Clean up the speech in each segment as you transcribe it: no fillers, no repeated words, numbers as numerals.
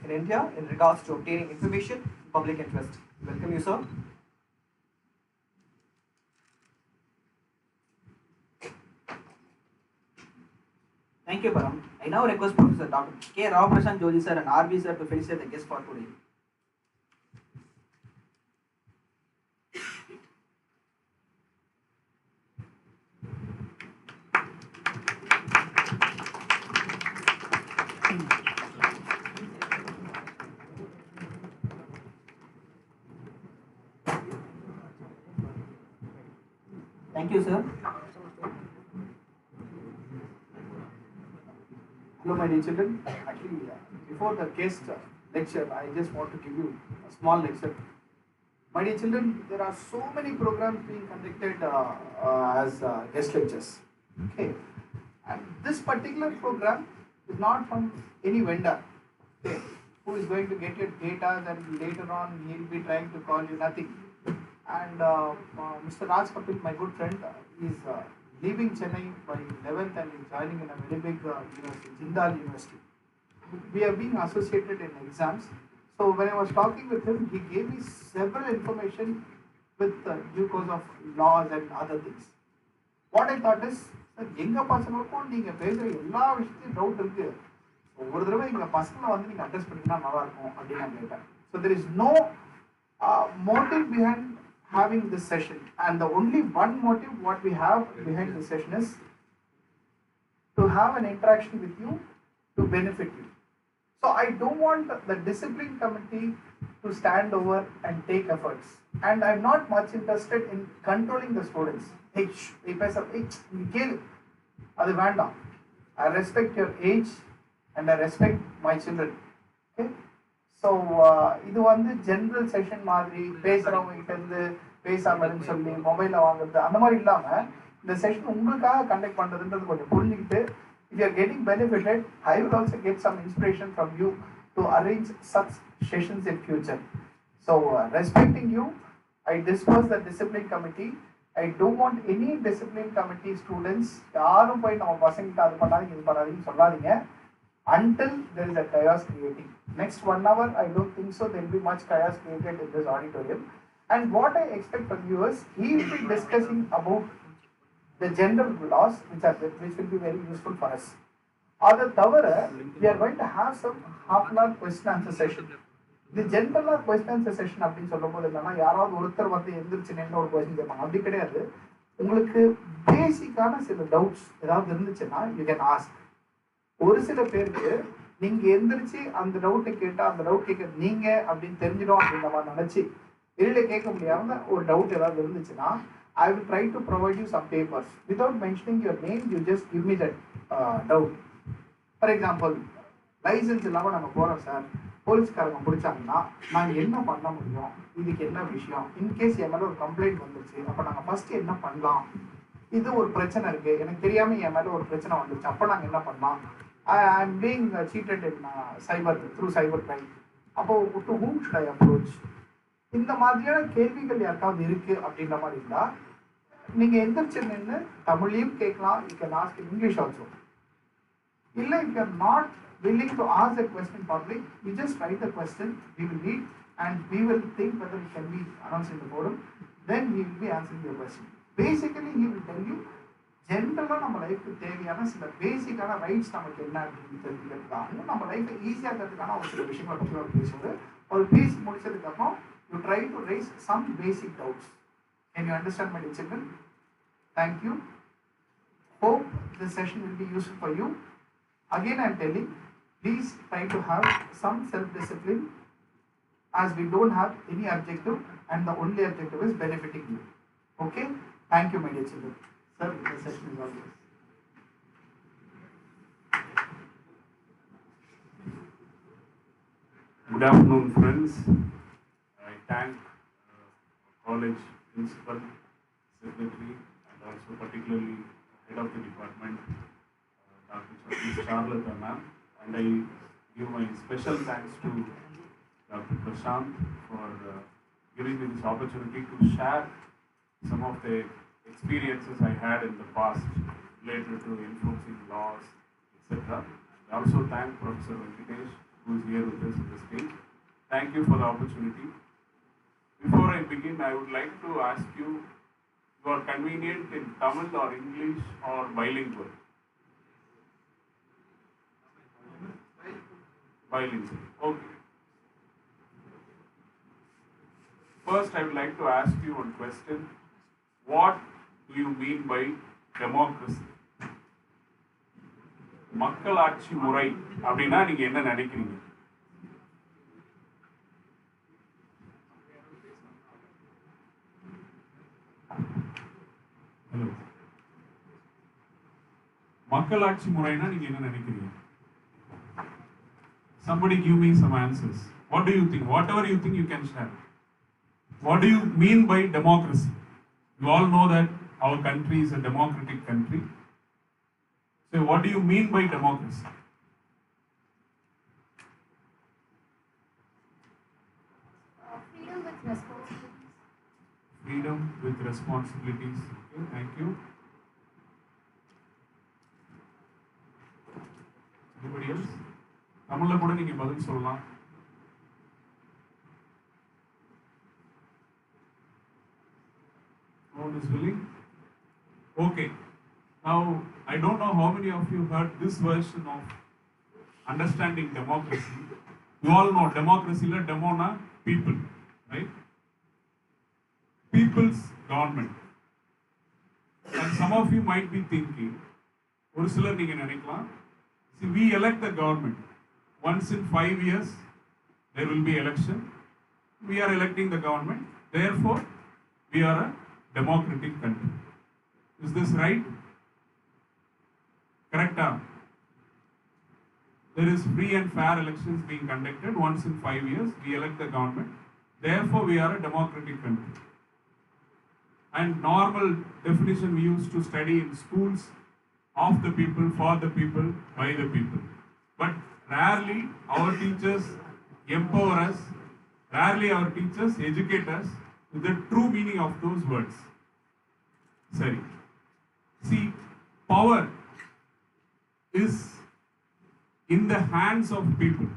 in India in regards to obtaining information in public interest. Welcome you, sir. Thank you, Param. I now request Professor Dr. K. Ramaprasad Joji sir and RB sir to felicitate the guest for today. Thank you, sir. Hello, my dear children. Actually, before the guest lecture, I just want to give you a small lecture. My dear children, there are so many programs being conducted as guest lectures. Okay, and this particular program is not from any vendor. Okay, who is going to get your data, and later on he will be trying to call you nothing. And Mr. Raj Kapil, my good friend, is leaving Chennai by 11th and is joining in a very big university, Jindal University. We are being associated in exams. So when I was talking with him, he gave me several information with due course of laws and other things. What I thought is, எங்க பசங்களுக்கும் நீங்க பேசுற எல்லா விஷயத்தையும் doubt இருக்கு, ஒவ்வொரு தடவை எங்க பசங்களை வந்து நீங்க அட்ரஸ் பண்ணிங்கன்னா நல்லா இருக்கும் அப்படின்னு நான் கேட்டேன். So there is no motive behind having this session, and the only one motive what we have behind this session is to have an interaction with you to benefit you. So I don't want the discipline committee to stand over and take efforts, and I'm not much interested in controlling the students. Hey, அது வேண்டாம். I respect your age and I respect my children. Okay? So இது வந்து general session மாதிரி பேசுகிறவங்க கிட்ட இருந்து பேசாமன்னு சொல்லி மொபைலில் வாங்குறது அந்த மாதிரி இல்லாமல் இந்த செஷன் உங்களுக்காக கண்டக்ட் பண்ணுறதுன்றது கொஞ்சம் புரிஞ்சுக்கிட்டு, if you are getting benefited, I will also get some inspiration from you to arrange such sessions in future. So respecting you, I disperse the discipline committee. I don't want any discipline committee students யாரும் போய் நம்ம பசங்கிட்ட அது பண்ணாதீங்க இது பண்ணாதீங்கன்னு சொல்லாதீங்க until there is a chaos creating. Next 1 hour, I don't think so there will be much chaos created in this auditorium. And what I expect from you is, he will be discussing about the general laws which will be very useful for us. Other தவிர, we are going to have some half an hour question answer session. The general question answer session அப்படின்னு சொல்லும்போது என்னன்னா, யாராவது ஒருத்தர் வந்து எந்திரிச்சு நின்று ஒரு கொஸ்டின் கேட்பாங்க. அப்படி கிடையாது. உங்களுக்கு பேசிக்கான சில டவுட்ஸ் ஏதாவது இருந்துச்சுன்னா யூ கேன் ஆஸ்க். ஒரு சில பேருக்கு நீங்க எந்திரிச்சு அந்த டவுட்டை கேட்டா அந்த டவுட் கேட்க நீங்க அப்படின்னு தெரிஞ்சிடும் அப்படின்னு நம்ம நினைச்சு வெளியில கேட்க முடியாம ஒரு டவுட் ஏதாவது இருந்துச்சுன்னா, I will try to provide you some papers without mentioning your name. You just give me that doubt. For example, licence இல்லாம நம்ம போறோம் சார், போலீஸ்காரங்க பிடிச்சாங்கன்னா நாங்கள் என்ன பண்ண முடியும், இதுக்கு என்ன விஷயம், இன்கேஸ் என் மேலே ஒரு கம்ப்ளைண்ட் வந்துருச்சு அப்போ நாங்கள் ஃபர்ஸ்ட் என்ன பண்ணலாம், இது ஒரு பிரச்சனை இருக்கு எனக்கு தெரியாம என் மேலே ஒரு பிரச்சனை வந்துருச்சு அப்போ நாங்கள் என்ன பண்ணலாம், I am being cheated in cyber through cyber crime, அப்போ to whom should I approach, இந்த மாதிரியான கேள்விகள் யாருக்காவது இருக்கு அப்படின்ற மாதிரி இருந்தா நீங்க எந்திரிச்சு நின்று தமிழையும் கேட்கலாம், you can ask in English also. இல்லை if you are not willing to ask a question in public, you just write the question, we will read and we will think whether it can be announced in the forum, then we will be answering your question. Basically he will tell you ஜென்ரலாக நம்ம லைஃப்க்கு தேவையான சில பேசிக்கான rights நமக்கு என்ன அப்படின்னு தெரிஞ்சுக்கிறதுக்காகவும் நம்ம லைஃப்பை ஈஸியாகிறதுக்கான ஒரு சில விஷயங்களை பற்றி அவர் பேசுவது. அவர் பேசி முடிச்சதுக்கப்புறம் you try to raise some basic doubts. Can you understand my dear children? Thank you. Hope this session will be useful for you. Again I am telling, please try to have some self-discipline as we don't have any objective and the only objective is benefiting you. Okay? Thank you my dear children. Sir, the session is all yours. Good afternoon friends. I thank college principal, secretary and also particularly head of the department, Dr. Charlotte ma'am, and I give my special thanks to Dr. Prashant for giving me this opportunity to share some of the experiences I had in the past related to enforcing laws, etc. I also thank Professor Venkatesh who is here with us on the stage. Thank you for the opportunity. Before I begin, I would like to ask you, you are convenient in Tamil or English or bilingual? Bilingual. Okay. First, I would like to ask you one question. What do you mean by democracy? மக்களாட்சி முறை அப்படின்னா நீங்க என்ன நினைக்கிறீங்க? Hello, மக்களாட்சி முறைனா நீங்க என்ன நினைக்கிறீங்க? Somebody give me some answers. What do you think? Whatever you think, you can share. What do you mean by democracy? You all know that our country is a democratic country. So, what do you mean by democracy? Freedom with responsibilities. Freedom with responsibilities. Okay, thank you. Anybody else? தமிழ்ல கூட நீங்க பதில் சொல்லலாம். No one is willing? Okay. Now, I don't know how many of you heard this version of understanding democracy. You all know democracy, la demona, people, right? People's government. And some of you might be thinking, ஒரு சிலர் நீங்க நினைக்கலாம், see, we elect the government. Once in 5 years, there will be election. We are electing the government. Therefore, we are a democratic country. Is this right? Correct? There is free and fair elections being conducted once in 5 years. We elect the government. Therefore, we are a democratic country. And normal definition we used to study in schools: of the people, for the people, by the people. But rarely our teachers empower us. Rarely our teachers educate us with the true meaning of those words. Sorry. See, power is in the hands of people.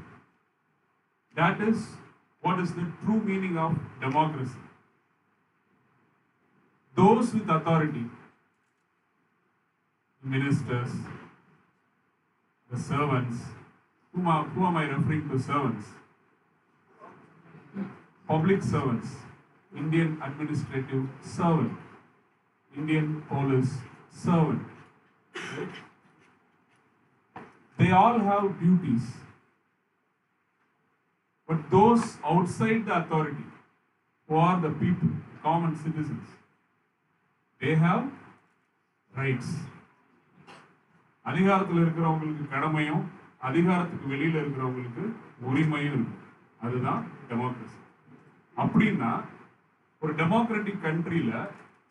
That is what is the true meaning of democracy. Those with authority, ministers, the servants, who am I referring to servants? Public servants, Indian administrative servant, Indian police servant. Right? They all have duties. But those outside the authority, who are the people, common citizens, they have rights. அதிகாரத்தில் இருக்கிறவங்களுக்கு கடமையும் அதிகாரத்துக்கு வெளியில இருக்கிறவங்களுக்கு உரிமையும் இருக்கு. அதுதான் democracy. அப்படின்னா ஒரு டெமோக்ராட்டிக் கண்ட்ரியில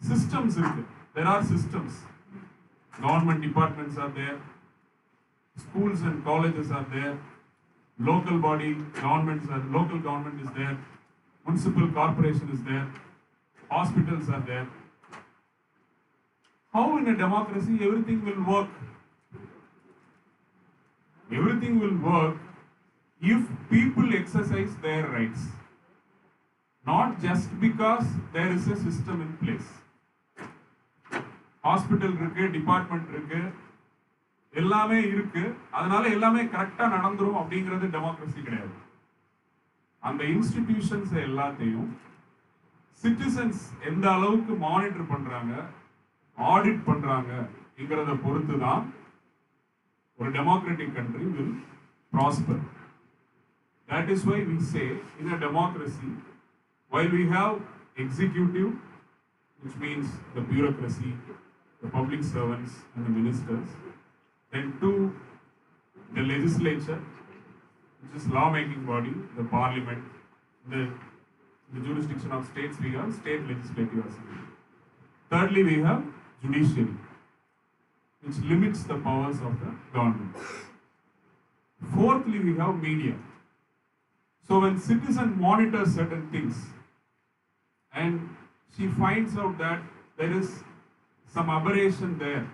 சிஸ்டம்ஸ் இருக்கு. There are systems. Government departments are there. Schools and colleges are there. Local body local government is there. Municipal corporation is there. Hospitals are there. How in a democracy everything will work? Everything will work if people exercise their rights. Not just because there is a system in place. Hospital இருக்கு, department இருக்கு, எல்லாமே இருக்கு, அதனால எல்லாமே கரெக்டா நடந்துரும் அப்படிங்கிறது democracy கிடையாது. அந்த இன்ஸ்டிடியூஷன்ஸ் எல்லாத்தையும் சிட்டிசன்ஸ் எந்த அளவுக்கு மானிட்டர் பண்றாங்க, ஆடிட் பண்றாங்கங்கிறத பொறுத்து தான் ஒரு democratic country will prosper. That is why we say in a democracy, while we have executive, which means the bureaucracy, the public servants and the ministers, then the legislature, which is law-making body, the parliament, the jurisdiction of states we have state legislative assembly. Thirdly, we have judiciary, which limits the powers of the government. Fourthly, we have media. So when citizen monitors certain things and she finds out that there is some aberration there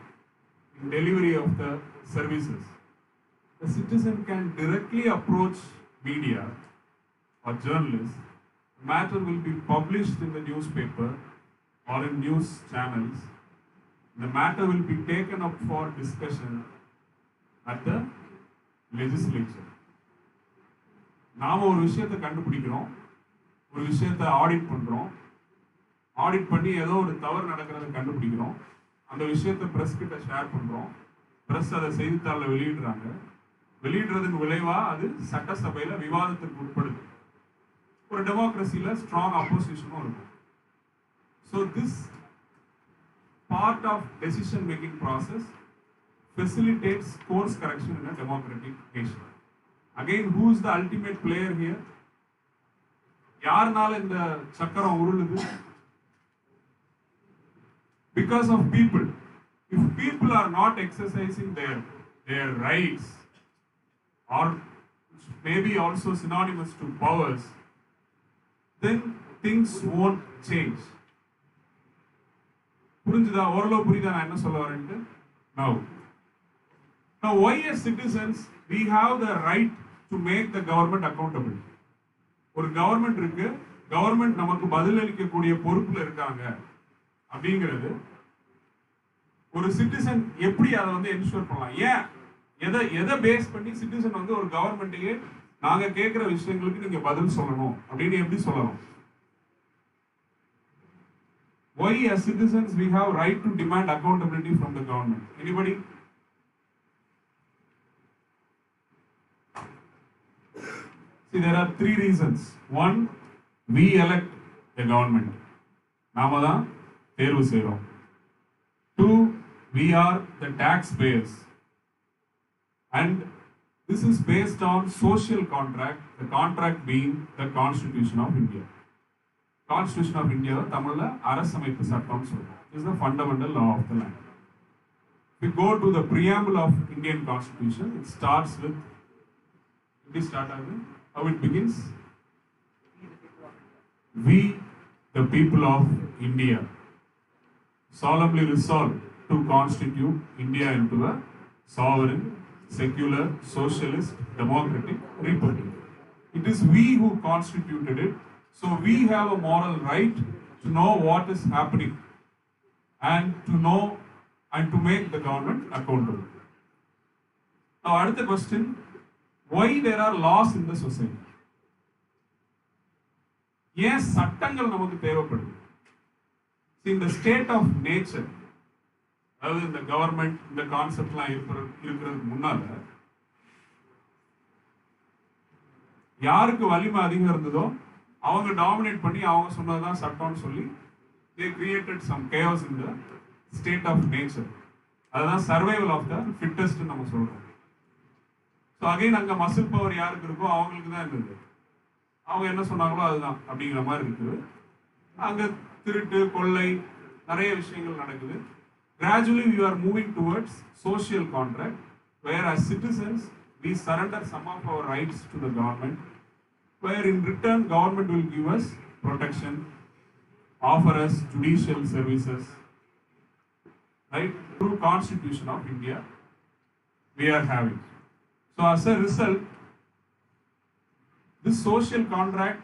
in delivery of the services, a citizen can directly approach media or journalists. The matter will be published in the newspaper or in news channels. The matter will be taken up for discussion at the legislature. நாம ஒரு விஷயத்தை கண்டுபிடிக்கிறோம், ஒரு விஷயத்தை audit பண்றோம், audit பண்ணி ஏதோ ஒரு தவறு நடக்கிறத கண்டுபிடிக்கிறோம், அந்த விஷயத்தை பிரஸ் கிட்ட ஷேர் பண்றோம், பிரஸ் அதை செய்தித்தாளில் வெளியிடுறாங்க, வெளியிடுறதன் விளைவா அது சட்டசபையில விவாதத்திற்கு உட்படுது. ஒரு டெமோக்ரஸியில ஸ்ட்ராங் அப்போசிஷனும் இருக்கும். So this part of decision making process facilitates course correction in a democratic nation. Again, who is the ultimate player here? யார்னால இந்த சக்கரம் உருளுது? Because of people. If people are not exercising their rights, or maybe also synonymous to powers, then things won't change. புரிஞ்சுதா? ஓரளவு புரியுதா நான் என்ன சொல்ல வரேன்ட்டு? Now why as citizens we have the right to make the government accountable? ஒரு government இருக்கு, government நமக்கு பதிலளிக்கக்கூடிய பொறுப்புல இருக்காங்க அப்படிங்கிறது ஒரு சிட்டிசன் எப்படி அதை வந்து என்ஷூர் பண்ணலாம்? ஏன் எதை பேஸ் பண்ணி சிட்டிசன் வந்து ஒரு கவர்மெண்ட்டையே நாங்க கேட்கிற விஷயங்களுக்கு நீங்க பதில் சொல்லணும் அப்படின்னு எப்படி சொல்லலாம்? Why as citizens we have right to demand accountability from the government? Anybody? See, there are three reasons. One, we elect the government. நாம தான் தேர்வு செய்றோம். Two, we are the taxpayers. And this is based on social contract, the contract being the Constitution of India. Constitution of India, Tamil அரசமைப்பு சட்டம் சொல்றோம். This is the fundamental law of the land. If we go to the preamble of Indian Constitution, it starts with, how it begins? We, the people of India, solemnly resolve to constitute India into a sovereign, secular, socialist, democratic republic. It is we who constituted it. So we have a moral right to know what is happening and to know and to make the government accountable. Now, another question, why there are laws in the society? Yes, சட்டங்கள் நமக்கு தேவைப்படுது. In the state of nature, அதாவது இந்த government இந்த கான்செப்ட்லாம் இருக்கிறதுக்கு முன்னால யாருக்கு வலிமை அதிகம் இருந்ததோ அவங்க டாமினேட் பண்ணி அவங்க சொன்னதுதான் சட்டம்னு சொல்லி they created some chaos in the state of nature. அதுதான் survival of the fittest நம்ம சொல்றோம். ஸோ அகைன் அங்கே மசில் பவர் யாருக்கு இருக்கோ அவங்களுக்கு தான் இருந்தது. அவங்க என்ன சொன்னாங்களோ அதுதான் அப்படிங்கிற மாதிரி இருக்குது. அங்கே திருட்டு கொள்ளை நிறைய விஷயங்கள் நடக்குது. Gradually we are moving towards social contract where as citizens we surrender some of our rights to the government, where in return government will give us protection, offer us judicial services, right? Through Constitution of India we are having. So as a result, this social contract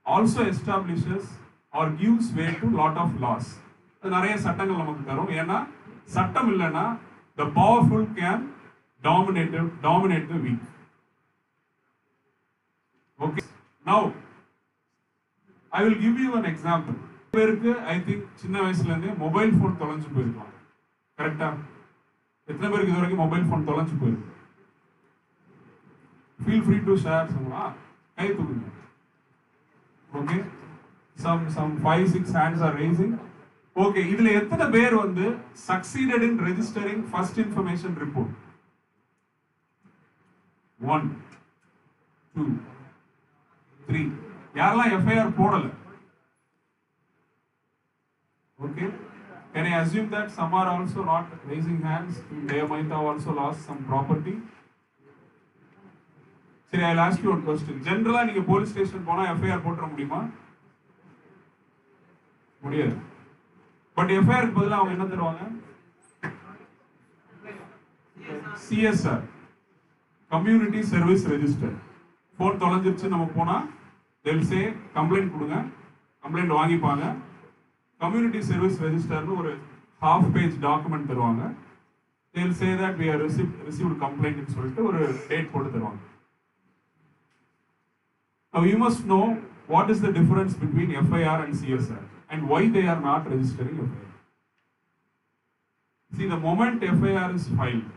also establishes or gives way to lot of laws. நிறைய சட்டங்கள் நமக்கு தரும். ஏன்னா சட்டம் இல்லைன்னா the powerful can dominate the weak. Okay. Now I will give you an example. பேருக்கு I think சின்ன வயசுல இருந்தே மொபைல் போன் தொலைஞ்சு போயிருக்கலாம். கரெக்டா? எத்தனை பேருக்கு இது வரைக்கும் மொபைல் போன் தொலைஞ்சு போயிருக்கு? Feel free to share some. கை தூக்குங்க. Okay. Some 5-6 hands are raising. Okay, இதுல எத்தனை பேர் வந்து succeeded in registering first information report? 1 2 3. யாரெல்லாம் FIR போடல? Okay. Can I assume that some are also not raising hands? They might have also lost some property. சரி, I'll ask you one question. Generally, நீங்க police station போனா FIR போட்டுற முடியுமா? முடியாது. But எஃப்ஐஆருக்கு பதிலாக அவங்க என்ன தருவாங்க? CSR. Community service register. Phone தொலைஞ்சிருச்சு நம்ம போனால் they'll say கம்ப்ளைண்ட் கொடுங்க, கம்ப்ளைண்ட் வாங்கிப்பாங்க. கம்யூனிட்டி சர்வீஸ் ரெஜிஸ்டர்னு ஒரு half page டாக்குமெண்ட் தருவாங்க. they'll say that we have received complaint ன்னு சொல்லிட்டு ஒரு டேட் போட்டு தருவாங்க. Now you must know what is the difference between FIR and CSR and why they are not registering FIR. See, the moment FIR is filed,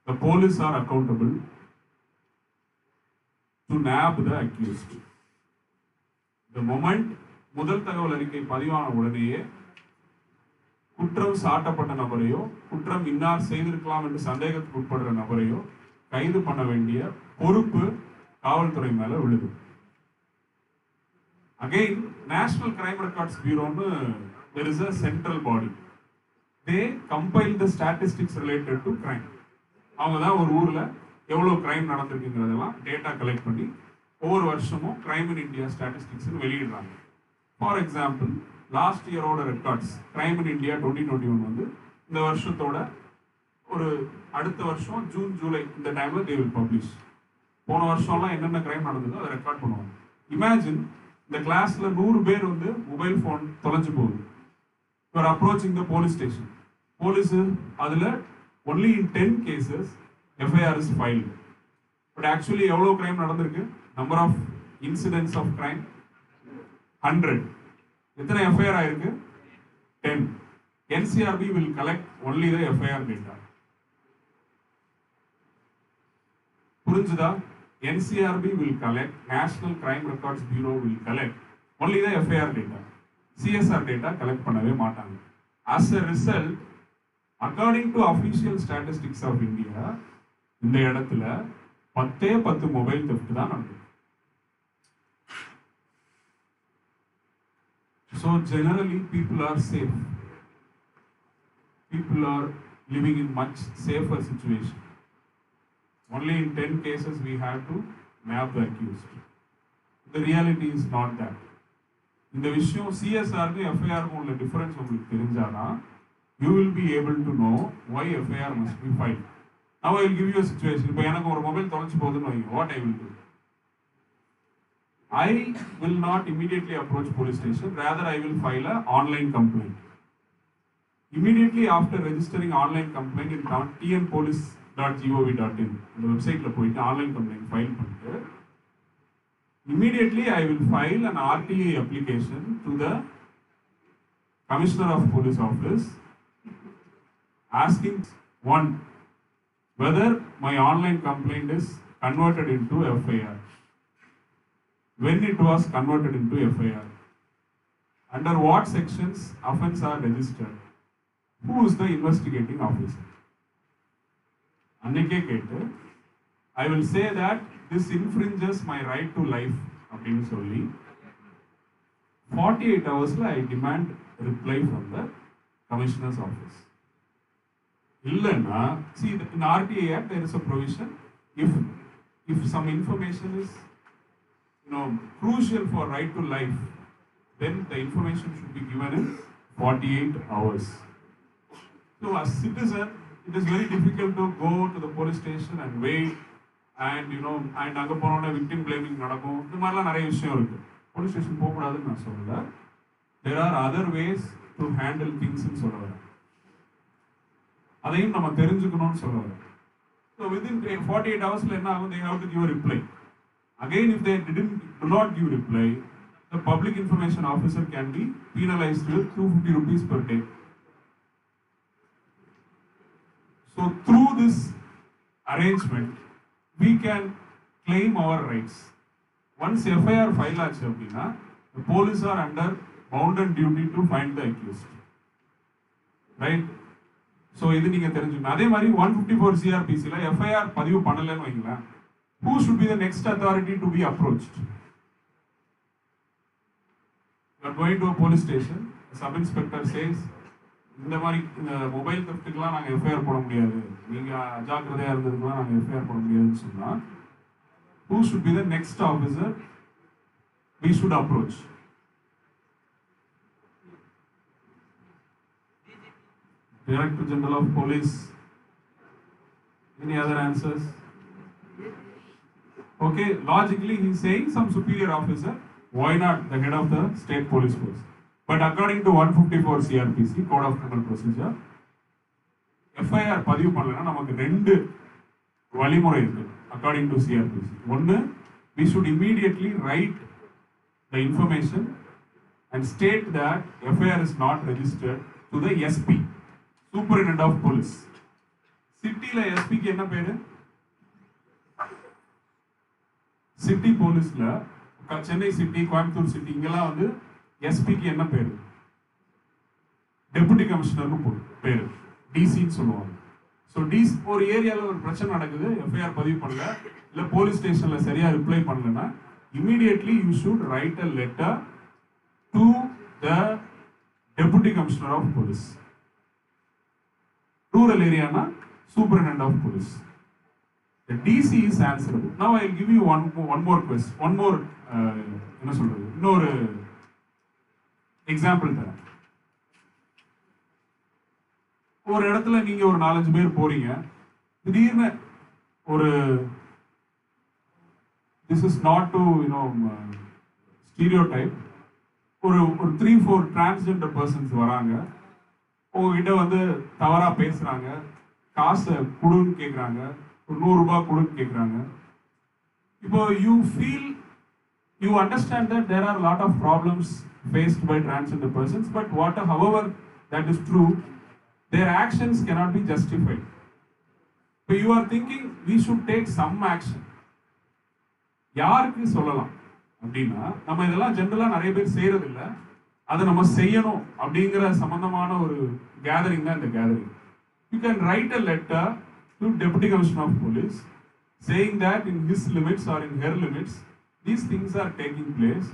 the police are accountable to nab the accused. The moment முதல் தகவல் அறிக்கை பதிவான உடனேயே குற்றம் சாட்டப்பட்ட நபரையோ குற்றம் இன்னார் செய்திருக்கலாம் என்று சந்தேகத்துக்கு உட்படுற நபரையோ கைது பண்ண வேண்டிய பொறுப்பு காவல்துறை மேல விழுது. Again, National Crime Records Bureau, there is a central body. They compile the statistics related to crime. அவங்க தான் ஒரு ஊர்ல எவ்வளவு கிரைம் நடந்திருக்குங்கிறதெல்லாம் டேட்டா கலெக்ட் பண்ணி ஒவ்வொரு வருஷமும் கிரைம் இன் இந்தியா ஸ்டாட்டிஸ்டிக்ஸ் வெளியிடுறாங்க. ஃபார் எக்ஸாம்பிள், லாஸ்ட் இயரோட ரெக்கார்ட்ஸ் கிரைம் இன் இந்தியா 2021 வந்து இந்த வருஷத்தோட ஒரு அடுத்த வருஷம் ஜூன் ஜூலை இந்த டைம்ல தே வில் பப்ளிஷ். போன வருஷம்லாம் என்னென்ன கிரைம் நடந்ததோ அதை ரெக்கார்ட் பண்ணுவாங்க. இமேஜின் இந்த கிளாஸ்ல 100 பேர் வந்து மொபைல் ஃபோன் தொலைஞ்சு போகுது. You are approaching the police station. Police அதுல only in 10 cases FIR is filed. But actually எவ்வளவு கிரைம் நடந்திருக்கு? Number of incidents of crime 100. எத்தனை FIR ஆயிருக்கு? 10. NCRB will collect only the FIR data. புரிஞ்சுதா? NCRB will collect, National Crime Records Bureau will collect only the FIR data. CSR data collect பண்ணவே மாட்டாங்க. As a result, according to official statistics of India, இந்த இடத்துல 10 mobile theft தான் நடக்குது. So generally people are safe. People are living in much safer situation. Only in 10 cases we have to nab the accused. The reality is not that. இந்த விஷயம் CSR க்கு FIR க்கு உள்ள difference உங்களுக்கு தெரிஞ்சானா you will be able to know why FIR must be filed. Now I will give you a situation. இப்போ எனக்கு ஒரு mobile தொலைஞ்சு போகுதுன்னு வைங்க, what I will do? I will not immediately approach police station, rather I will file a online complaint. Immediately after registering online complaint in tnpolice.gov.in இந்த வெப்சைட்ல போயிட்டு online complaint file பண்ணிட்டு immediately I will file an RTA application to the Commissioner of Police Office asking, one, whether my online complaint is converted into FIR, when it was converted into FIR, under what sections offense are registered, who is the investigating officer. அன்னைக்கே கேட்டு I will say that this infringes my right to life அப்படின்னு சொல்லி 48 hours I demand reply from the Commissioner's office. இல்லைன்னா, see in RTA Act there is a provision, if some information is crucial for right to life, then the information should be given in 48 hours. So as citizen, it is very difficult to go to the police station and wait and and அங்க போனோட victim blaming நடக்கும். இந்த மாதிரிலாம் நிறைய விஷயம் இருக்கு. Police station போக கூடாதுன்னு நான் சொல்லல. There are other ways to handle things ன்னு சொல்ல வரேன். அதையும் நம்ம தெரிஞ்சுக்கணும்னு சொல்ல வரேன். So within 48 hours என்ன ஆகும்? They have to give a reply. Again, if they do not give reply, the public information officer can be penalized with 250 rupees per day. So through this arrangement, we can claim our rights. Once FIR file ஆச்சு அப்படின்னா, the police are under bounden duty to find the accused. Right? So இது நீங்க தெரிஞ்சுக்கணும். அதே மாதிரி 154 CRPC ல FIR பதிவு பண்ணலன்னு வைங்களேன், who should be the next authority to be approached? You are going to a police station, a sub inspector says, இந்த மாதிரி மொபைல் தெஃப்ட்டுக்கெல்லாம் நாங்கள் எஃப்ஐஆர் போட முடியாது, நீங்கள் அஜாக்கிரதையாக இருந்ததுக்கெல்லாம் நாங்கள் எஃப்ஐஆர் போட முடியாதுன்னு சொன்னால், who should be the next officer we should approach? Director General of Police. Any other answers? Okay, logically he's saying some superior officer, why not the head of the state police force? But according to 154 CRPC, Code of Criminal Procedure, FIR பதிவு பண்ணலன்னா நமக்கு ரெண்டு வழிமுறை இருக்கு according to CRPC. ஒன்று, we should immediately write the information and state that FIR is not registered to the SP, Superintendent of Police. சிட்டில எஸ்பிக்கு என்ன பேரு? சிட்டி போலீஸ்ல சென்னை சிட்டி, கோயம்புத்தூர் சிட்டி இங்கெல்லாம் வந்து எஸ்பிக்கு என்ன பேரு? டெபுட்டி கமிஷனர்னு பேரு, டிசின்னு சொல்லுவாங்க. ஸோ டிசி ஒரு ஏரியாவில் ஒரு பிரச்சனை நடக்குது, எஃப்ஐஆர் பதிவு பண்ணல, இல்லை போலீஸ் ஸ்டேஷனில் சரியா ரிப்ளை பண்ணலன்னா immediately you should write a letter to the deputy commissioner of police. Rural ஏரியானா superintendent of police. The DC is answerable. Now I will give you one more question, one more என்ன சொல்றது, இன்னொரு example தரேன். ஒரு இடத்துல நீங்க ஒரு 4-5 பேர் போறீங்க, திடீர்னு ஒரு this is not to stereotype, ஒரு 3-4 transgender persons வராங்க, உங்ககிட்ட வந்து தவறா பேசுறாங்க, காசை கொடுன்னு கேட்குறாங்க, ஒரு 100 ரூபாய் கொடுன்னு கேட்குறாங்க. இப்போ you understand that there are a lot of problems faced by transgender persons, but however that is true, their actions cannot be justified. So you are thinking we should take some action. யாருக்கு சொல்லலாம் அப்படின்னா, நம்ம இதெல்லாம் ஜென்ரலா நிறைய பேர் செய்யறது இல்லை, அதை நம்ம செய்யணும் அப்படிங்கிற சம்பந்தமான ஒரு கேதரிங் தான் இந்த gathering. You can write a letter to Deputy Commissioner of Police saying that in his limits or in her limits these things are taking place.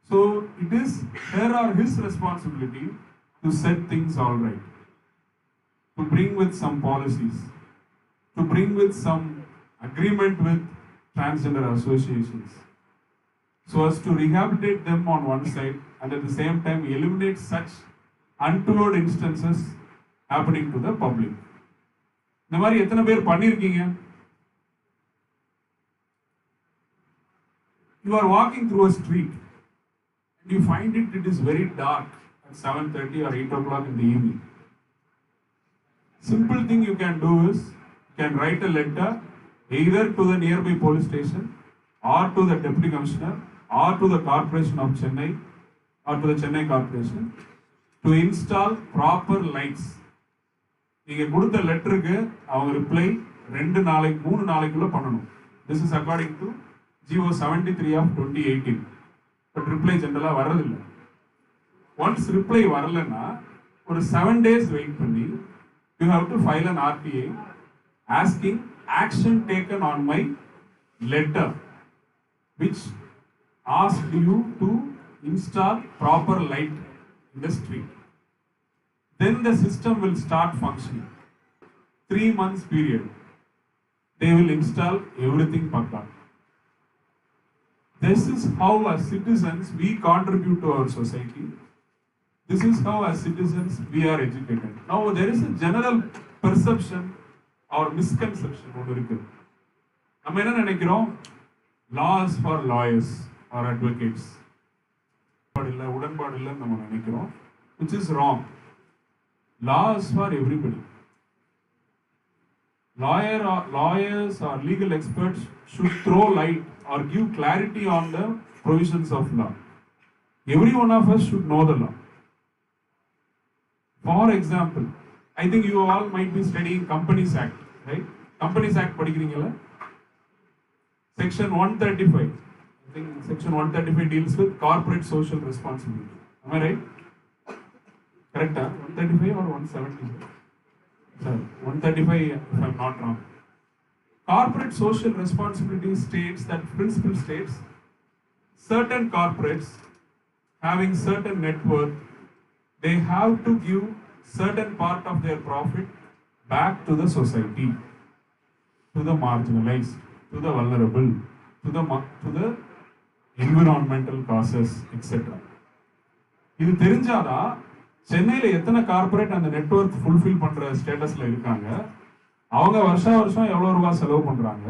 So it is her or his responsibility to set things all right, to bring with some policies, to bring with some agreement with transgender associations, so as to rehabilitate them on one side and at the same time eliminate such untoward instances happening to the public. இந்த மாதிரி எத்தனை பேர் பண்ணிருக்கீங்க? You are walking through a street and you find it is very dark at 7:30 or 8 o'clock in the evening. Simple thing you can do is you can write a letter either to the nearby police station or to the deputy commissioner or to the corporation of Chennai or to the Chennai corporation to install proper lights. நீங்க கொடுத்த லெட்டருக்கு அவங்க reply 2 நாளைக்கு 3 நாளைக்குள்ள பண்ணணும். This is according to GO 73 of 2018. But reply ஜெனரலா வரதில்லை. Once reply வரலன்னா ஒரு 7 days வெயிட் பண்ணி you have to file an RTA asking action taken on my letter which asked you to install proper light in the street. Then the system will start functioning. 3 months period. They will install everything pakka. This is how as citizens we contribute to our society. This is how as citizens we are educated. Now there is a general perception or misconception ஒன்று இருக்கு. நம்ம என்ன நினைக்கிறோம்? Laws for lawyers or advocates. உடன்பாடு இல்லைன்னு நம்ம நினைக்கிறோம், which is wrong. Laws for everybody. Lawyers or legal experts should throw light or give clarity on the provisions of law. Every one of us should know the law. For example, I think you all might be studying Companies Act, right? Companies Act படிக்கிறீங்களா? Section 135. I think Section 135 deals with corporate social responsibility. Am I right? Correct? 135 or 170? Sorry, 135 if I'm not wrong. Corporate social responsibility states that principle states certain corporates having certain net worth, they have to give certain part of their profit back to the society, to the marginalized, to the vulnerable, to the environmental causes, etc. இது தெரிஞ்சாதான் சென்னையில் எத்தனை corporate அந்த network fulfil பண்ற ஸ்டேட்டஸ்ல இருக்காங்க, அவங்க வருஷம் எவ்வளவு ரூபாய் செலவு பண்றாங்க,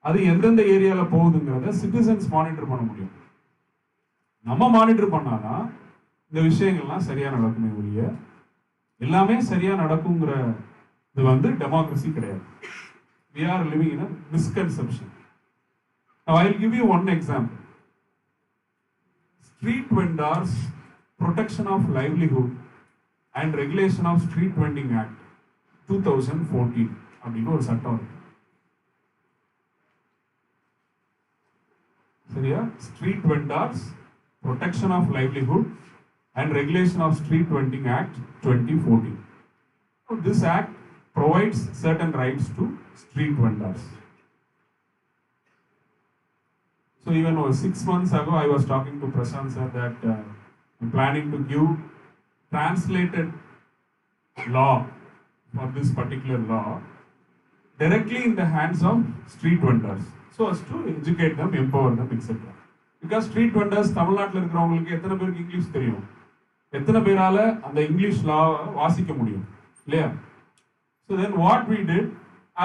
அது எந்தெந்த ஏரியால போகுதுங்கிறத சிட்டிசன்ஸ் மானிட்டர் பண்ண முடியும். நம்ம மானிட்டர் பண்ணாதான் இந்த விஷயங்கள்லாம் சரியா நடக்குமே ஒழிய எல்லாமே சரியா நடக்குங்கிற இது வந்து டெமோக்ரஸி கிடையாது. We are living in a misconception. Now I will give you one example. Street Vendors Protection of Livelihood and Regulation of Street Vending Act 2014 அப்படின்னு ஒரு சட்டம் இருக்கு. சரியா? Street Vendors Protection of Livelihood and Regulation of Street Vending Act 2014. So this act provides certain rights to street vendors. So even 6 months ago, I was talking to Prashant sir that I'm planning to give translated law for this particular law directly in the hands of street vendors, so as to educate them, empower them, etc. Because street vendors, தமிழ்நாட்டில் இருக்கிறவங்களுக்கு எத்தனை பேருக்கு English தெரியும், எத்தனை பேரால அந்த English லா வாசிக்க முடியும் இல்லையா? So then what we did,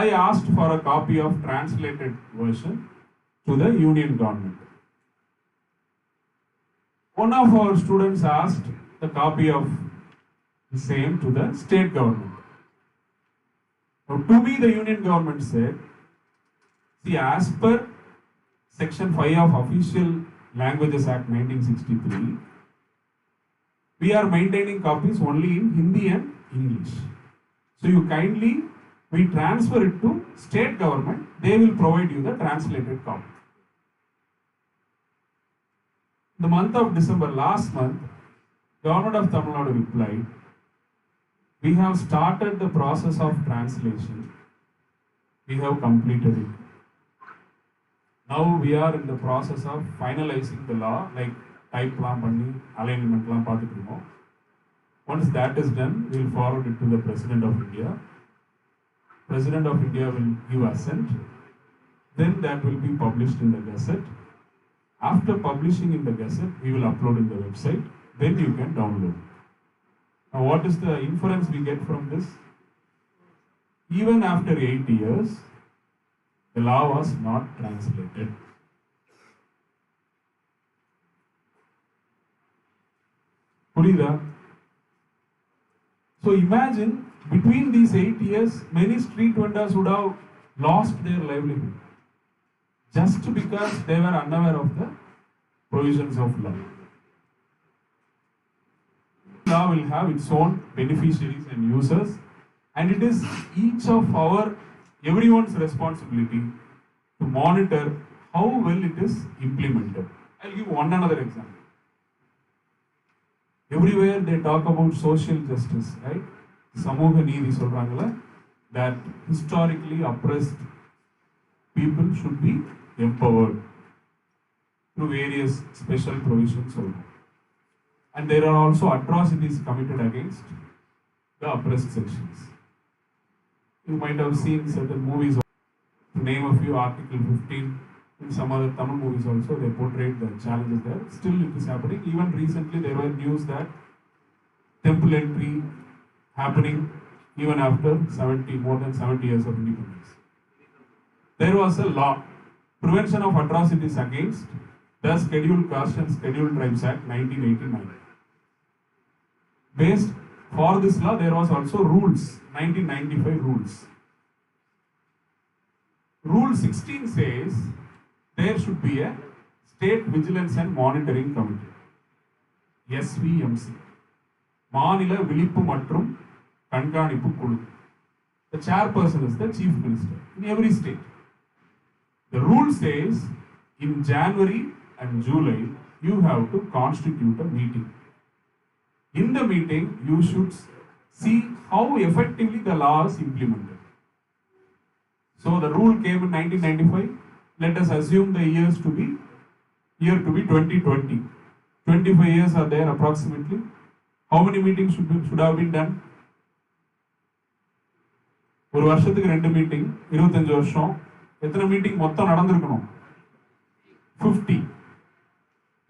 I asked for a copy of translated version to the union government. One of our students asked the copy of the same to the state government. Now to me the union government said, see, as per section 5 of Official Languages Act 1963, we are maintaining copies only in Hindi and English. So you kindly, we transfer it to state government, they will provide you the translated copy. The month of December, last month, Government of Tamil Nadu replied, we have started the process of translation, we have completed it. Now we are in the process of finalizing the law, like type plan panni, alignment plan paathukirukom. Once that is done, we will forward it to the President of India. President of India will give assent. Then that will be published in the Gazette. After publishing in the Gazette, we will upload in the website. Then you can download. Now, what is the inference we get from this? Even after 8 years, the law was not translated. புரியுதா? So imagine between these 8 years, many street vendors would have lost their livelihood just because they were unaware of the provisions of law. Law will have its own beneficiaries and users, and it is each of everyone's responsibility to monitor how well it is implemented. I'll give one another example. Everywhere they talk about social justice, right? சமூக நீதி சொல்றாங்கல்ல, that historically oppressed people should be empowered through various special provisions. And there are also atrocities committed against the oppressed sections. You might have seen certain movies, to name a few, Article 15, in some other Tamil movies also, they portrayed the challenges there. Still it is happening. Even recently there were news that temple entry happening even after more than 70 years of independence. There was a law, Prevention of Atrocities Against the Scheduled Caste and Scheduled Tribes Act 1989. Based for this law, there was also rules, 1995 rules. Rule 16 says there should be a State Vigilance and Monitoring Committee, SVMC. மாநில விழிப்பு மற்றும் கண்காணிப்பு குழு. The chairperson is the chief minister in every state. The rule says in January and July you have to constitute a meeting. In the meeting you should see how effectively the law is implemented. So the rule came in 1995. Let us assume the year to be 2020. 25 years are there approximately. How many meetings should have been done? ஒரு வருஷத்துக்கு 2 meeting, 25 வருஷம், எத்தனை meeting மொத்தம் நடந்திருக்கணும்? 50.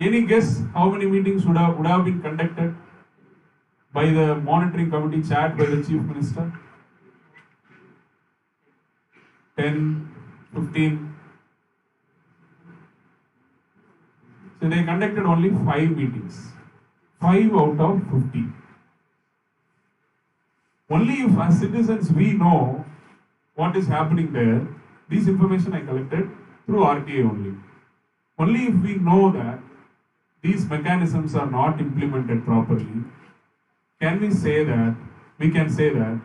Any guess how many meetings would have been conducted by the monitoring committee chaired by the chief minister? 10, 15, So they conducted only 5 meetings. 5 out of 50. Only if as citizens we know what is happening there, this information I collected through RTA only. Only if we know that these mechanisms are not implemented properly, can we can say that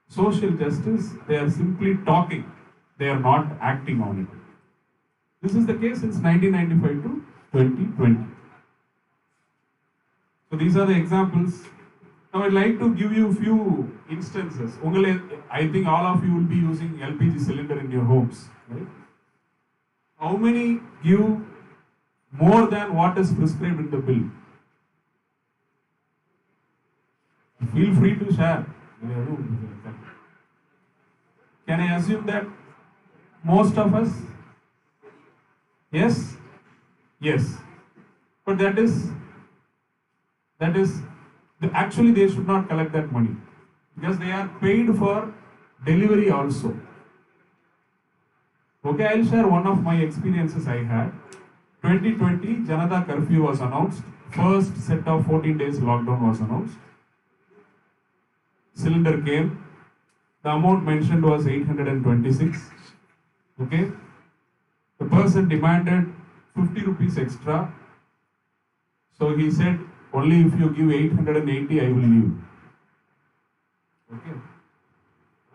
social justice, they are simply talking, they are not acting on it. This is the case since 1995 to 2020. So these are the examples. Now I'd like to give you a few instances. I think all of you will be using LPG cylinder in your homes, right? How many give more than what is prescribed in the bill? Feel free to share. Can I assume that most of us? Yes? Yes. But actually they should not collect that money because they are paid for delivery also. Okay, I'll share one of my experiences I had. 2020 Janata curfew was announced. First set of 14 days lockdown was announced. Cylinder came. The amount mentioned was 826. Okay. The person demanded 50 rupees extra. So he said, only if you give 880, I will leave. Okay.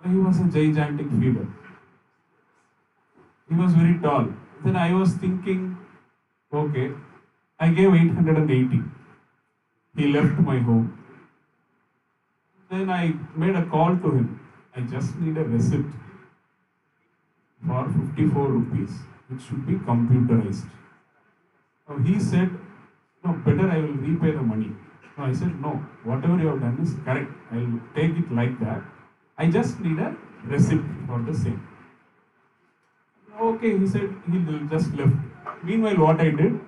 He was a gigantic figure. He was very tall. Then I was thinking, okay, I gave 880. He left my home. Then I made a call to him. I just need a receipt for 54 rupees, which should be computerized. Now he said, no, better I will repay the money. No, I said, no, whatever you have done is correct. I will take it like that. I just need a receipt for the same. Okay, he said he just left. Meanwhile, what I did,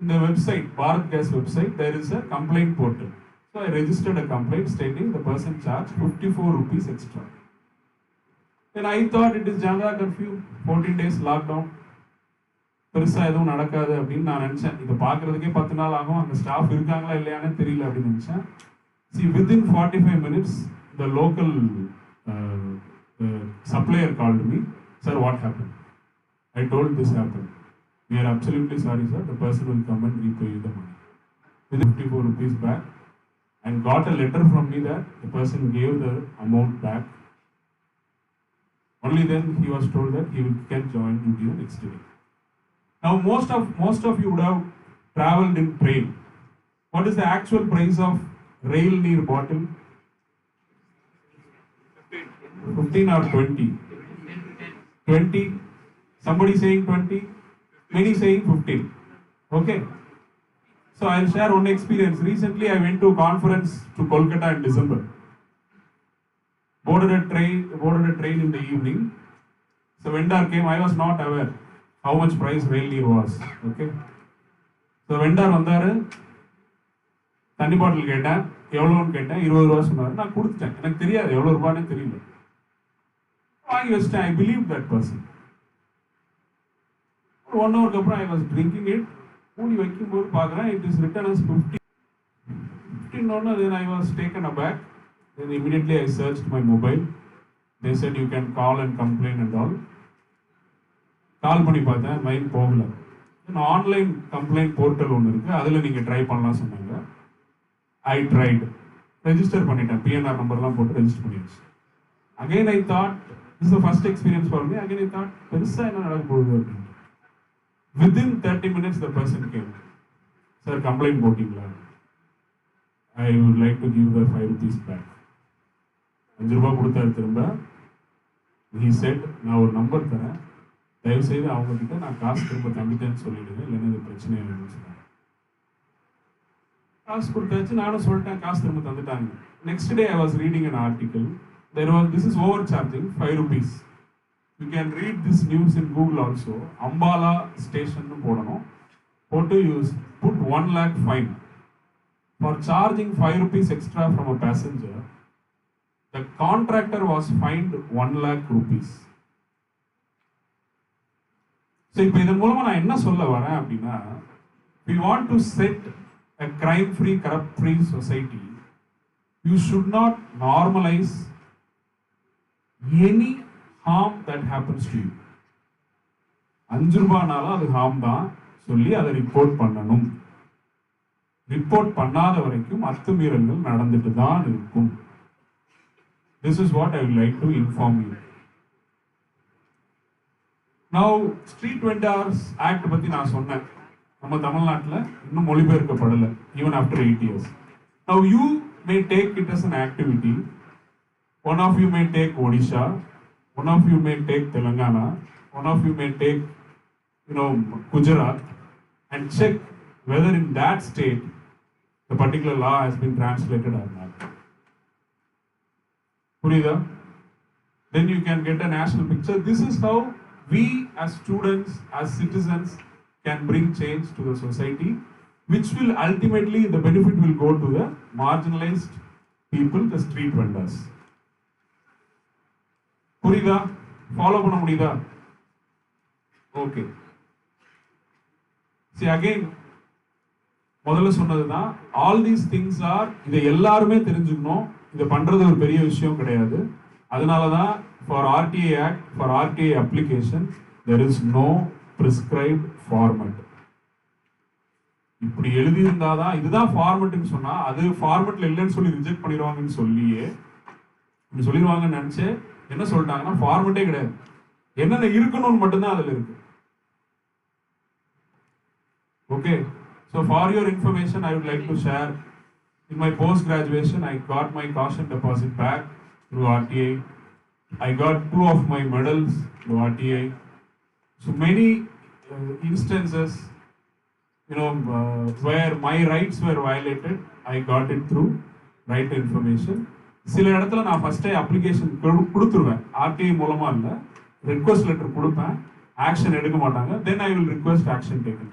in the website, Bharat Gas website, there is a complaint portal. So I registered a complaint stating the person charged 54 rupees extra. Then I thought it is Janata curfew, 14 days lockdown. பெருசாக எதுவும் நடக்காது அப்படின்னு நான் நினச்சேன். இதை பார்க்குறதுக்கே 10 நாள் ஆகும், அங்கே ஸ்டாஃப் இருக்காங்களா இல்லையானே தெரியல அப்படின்னு நினச்சேன். See, within 45 minutes, the local supplier called me. Sir, what happened? I told this happened. We are absolutely sorry, sir. The person will come and repay you the money. With 54 rupees back, and got a letter from me that the person gave the amount back. Only then he was told that he can join duty the next day. Now most of you would have traveled in train. What is the actual price of rail near bottle? 15 or 20? 20. Somebody saying 20. Many saying 15. Okay. So I'll share one experience. Recently I went to a conference to Kolkata in December. Boarded a train in the evening. So vendor came. I was not aware how much price rail near was. Okay. So vendor வந்தாரு, தண்ணி பாட்டில் கேட்டேன், எவ்வளோன்னு கேட்டேன், 20 ரூபா சொன்னாரு. நான் கொடுத்துட்டேன். எனக்கு தெரியாது எவ்வளோ ரூபான்னு தெரியல. வாங்கி வச்சிட்டேன். I believed that person. 1 hour அப்புறம் I was drinking it. மூடி வைக்கும்போது பார்க்குறேன், it is written as 50. 15 then I was taken aback. Then immediately I searched my mobile. They said you can call and complain and all. கால் பண்ணி பார்த்தேன், line போகல. Online complaint portal ஒன்று இருக்குது, அதில் நீங்கள் ட்ரை பண்ணலாம் சொன்னாங்க. ஐ ட்ரைடு, ரெஜிஸ்டர் பண்ணிட்டேன், பிஎன்ஆர் நம்பர்லாம் போட்டு ரெஜிஸ்டர் பண்ணிடுச்சு. Again I thought this the first experience for me. Again I thought பெருசாக என்ன நடக்க போகுது அப்படின்னு. Within 30 minutes the person came. Sir, complaint போட்டிங்களா? I would like to give the 5 rupees back. 5 ரூபாய் கொடுத்தாரு திரும்ப. He said, நான் ஒரு நம்பர் தரேன், தயவு செய்து அவங்க கிட்ட நான் காசு திரும்ப தந்துட்டேன்னு சொல்லிடுங்க, இல்லைன்னா இது பிரச்சனை இல்லைன்னு சொன்னாங்க. காசு கொடுத்தாச்சு, நானும் சொல்லிட்டேன், காசு திரும்ப தந்துட்டாங்க. Next day I was reading an article. This is overcharging 5 rupees. You can read this news in Google also. Ambala station போடணும், போட்டு you put 1 lakh fine for charging 5 rupees extra from a passenger. The contractor was fined 1 lakh rupees. So இப்போ இதன் மூலமாக நான் என்ன சொல்ல வரேன் அப்படின்னா, we want to set a crime-free, corrupt-free society, you should not normalize any harm that happens to you. 5 ரூபானாலும் அது harm தான் சொல்லி அதை ரிப்போர்ட் பண்ணணும். ரிப்போர்ட் பண்ணாத வரைக்கும் அத்துமீறல்கள் நடந்துட்டு தான் இருக்கும். This is what I would like to inform you. Now, Street Vendors Act பத்தி நான் சொன்னேன். நம்ம தமிழ்நாட்டில் இன்னும் மொழிபெயர்க்கப்படலை, even after 8 years. Now, you may take it as an activity. One of you may take Odisha, one of you may take Telangana, one of you may take, Gujarat, and check whether in that state the particular law has been translated or not. Purida? Then you can get a national picture. This is how we as students, as citizens, can bring change to the society, which will ultimately, the benefit will go to the marginalized people, the street vendors. Purida? Follow பண்ண முடியுதா? Okay. See again, முதல்ல சொன்னதுதான், all these things are, இதை எல்லாருமே தெரிஞ்சுக்கணும். இதை பண்றது ஒரு பெரிய விஷயம் கிடையாது. அதனால தான் for RTA Act, for RTA application, there is no prescribed format. இப்படி எழுதி இருந்தாதான் இதுதான் ஃபார்மெட்னு சொன்னா அது ஃபார்மெட்ல இல்லைன்னு சொல்லி ரிஜெக்ட் பண்ணிடுவாங்கன்னு சொல்லியே இப்படி சொல்லிடுவாங்கன்னு நினைச்சு என்ன சொல்லிட்டாங்கன்னா ஃபார்மெட்டே கிடையாது, என்னென்ன இருக்கணும்னு மட்டும்தான் அதுல இருக்கு. Okay, so for your information, I would like to share, in my post-graduation, I got my caution deposit back through RTA. I got 2 of my medals through RTA. So many instances, where my rights were violated, I got it through right information. சில இடத்துல நான் ஃபர்ஸ்டே application கொடுத்துருவேன், RTA மூலமா இல்லை, request letter கொடுப்பேன், action எடுக்க மாட்டாங்க, then I will request action taken.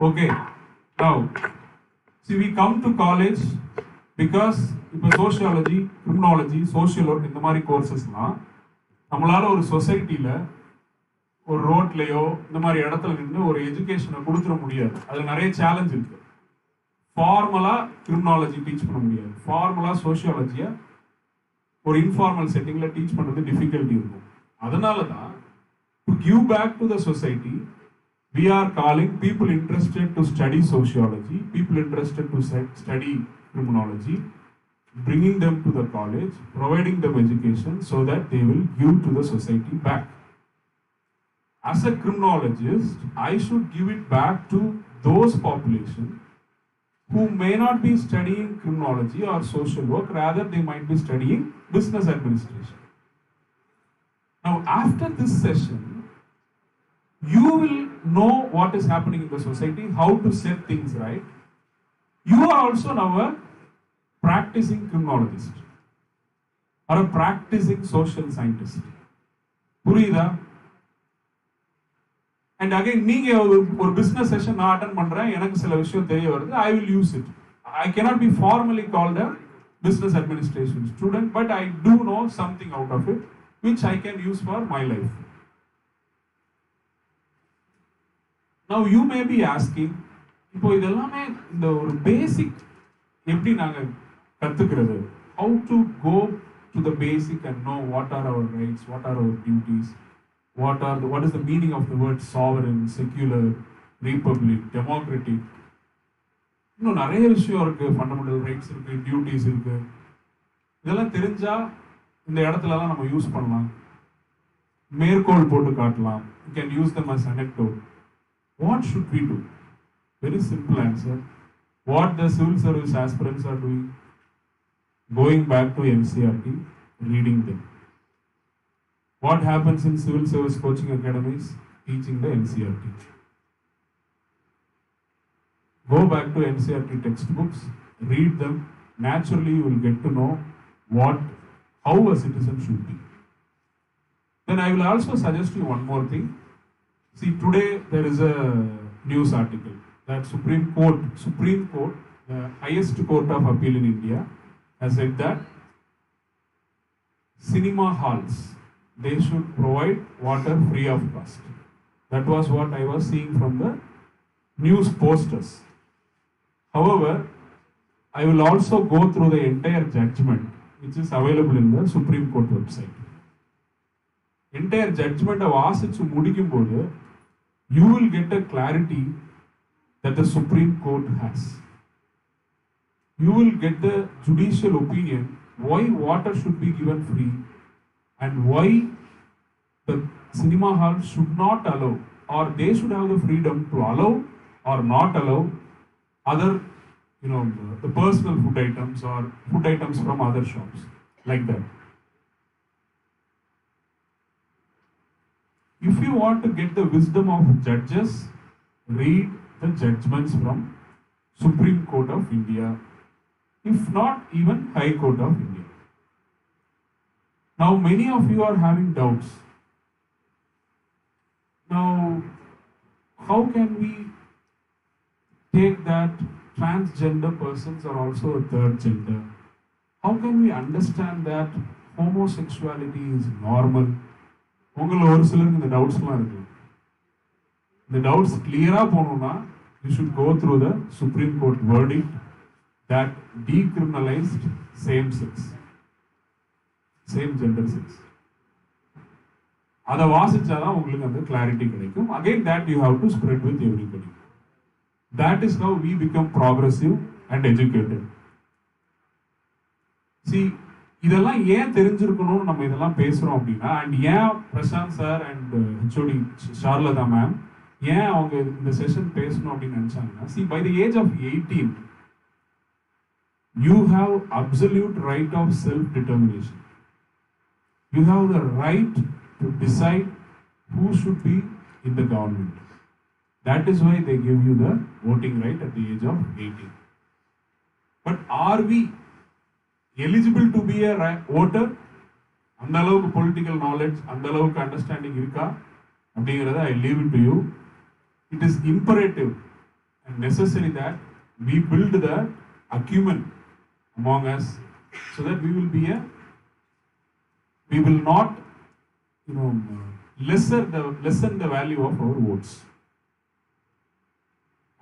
Okay, now, see we come to college because இப்போ சோஷியாலஜி, கிரிமினாலஜி, சோஷியல் ஒர்க் இந்த மாதிரி கோர்சஸ்லாம் நம்மளால ஒரு சொசைட்டியில் ஒரு ரோட்லேயோ இந்த மாதிரி இடத்துல நின்று ஒரு எஜுகேஷனை கொடுத்துட முடியாது. அதில் நிறைய சேலஞ்ச் இருக்கு. ஃபார்மலாக கிரிமினாலஜி டீச் பண்ண முடியாது, ஃபார்மலாக சோஷியாலஜியை ஒரு இன்ஃபார்மல் செட்டிங்கில் டீச் பண்ணுறது டிஃபிகல்ட்டி இருக்கும். அதனால தான் to give back to the society, we are calling people interested to study sociology, people interested to study criminology, bringing them to the college, providing them education so that they will give to the society back. As a criminologist, I should give it back to those population who may not be studying criminology or social work, rather they might be studying business administration. Now, after this session, you will know what is happening in the society, how to set things right. You are also now a practicing criminologist or a practicing social scientist. புரியுதா? And again, நீங்க ஒரு business session நான் attend பண்றேன், எனக்கு சில விஷயம் தெரிய வருது, I will use it. I cannot be formally called a business administration student, but I do know something out of it which I can use for my life. Now you may be asking, இப்போ இதெல்லாமே இந்த ஒரு பேசிக் எப்படி நாங்கள் கற்றுக்கிறது, how to go to the basic and know what are our rights, what are our duties, what is the meaning of the word sovereign, secular, republic, democratic. இன்னும் நிறைய விஷயம் இருக்கு, ஃபண்டமெண்டல் ரைட்ஸ் இருக்கு, டியூட்டிஸ் இருக்கு. இதெல்லாம் தெரிஞ்சா இந்த இடத்துலலாம் நம்ம யூஸ் பண்ணலாம், மேற்கோள் போட்டு காட்டலாம். You can use them as anecdote. What should we do? Very simple answer. What the civil service aspirants are doing, going back to NCERT, reading them. What happens in civil service coaching academies? Teaching the NCERT. Go back to NCERT textbooks, read them. Naturally, you will get to know how a citizen should be. Then I will also suggest you one more thing. See, today there is a news article that Supreme Court, the highest court of appeal in India, has said that cinema halls, they should provide water free of cost. That was what I was seeing from the news posters. However, I will also go through the entire judgment which is available in the Supreme Court website. Entire judgment of வாசிச்சு முடிக்கும்போது you will get a clarity that the Supreme Court has. You will get the judicial opinion why water should be given free and why the cinema hall should not allow, or they should have the freedom to allow or not allow other, the personal food items or food items from other shops, like that. If you want to get the wisdom of judges, read the judgments from Supreme Court of India, if not even High Court of India. Now, many of you are having doubts. Now, how can we take that transgender persons are also a third gender? How can we understand that homosexuality is normal? உங்களில் ஒரு சிலருக்கு இந்த டவுட்ஸ்லாம் இருக்கு. இந்த doubts கிளியராக போகணும்னா you should go through the Supreme Court verdict that decriminalized same gender sex. அதை வாசிச்சாதான் உங்களுக்கு அந்த கிளாரிட்டி கிடைக்கும். Again, that you have to spread with everybody. That is how we become progressive and educated. See, இதெல்லாம் ஏன் தெரிஞ்சிருக்கணும்னு நம்ம இதெல்லாம் பேசுறோம் அப்படின்னா, அண்ட் ஏன் Prashant sir and HOD Sharlatha ma'am ஏன் அவங்க இந்த செஷன் பேசணும் அப்படின்னு நினைச்சாங்கன்னா, see, by the age of 18 you have absolute right of self-determination. You have the right to decide who should be in the government. That is why they give you the voting right at the age of 18. But are we eligible to be a voter? அந்த அளவுக்கு political knowledge, அந்த அளவுக்கு understanding இருக்கா அப்படிங்கிறத I leave it to you. It is imperative and necessary that we build the acumen among us so that we will not lessen the value of our votes.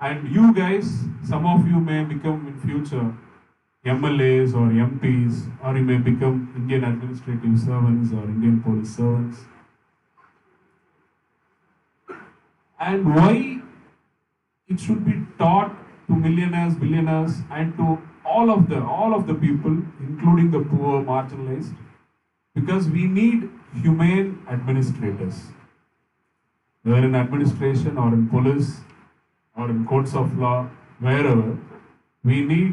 And you guys, some of you may become in future MLAs or MPs, or you may become Indian administrative servants or Indian police servants. And why it should be taught to millionaires, billionaires, and to all of the people, including the poor, marginalized, because we need humane administrators. Whether in administration or in police or in courts of law, wherever, we need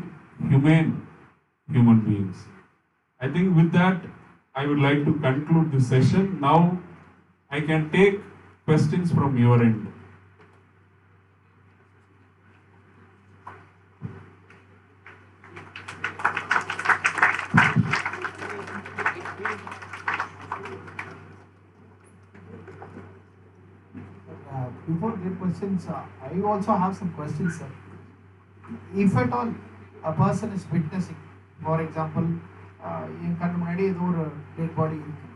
humane human beings. I think with that, I would like to conclude this session. Now, I can take questions from your end. Before the questions, I also have some questions, sir. If at all a person is witnessing, for example, என் கண்ணு முன்னாடி ஏதோ ஒரு dead body இருக்கு,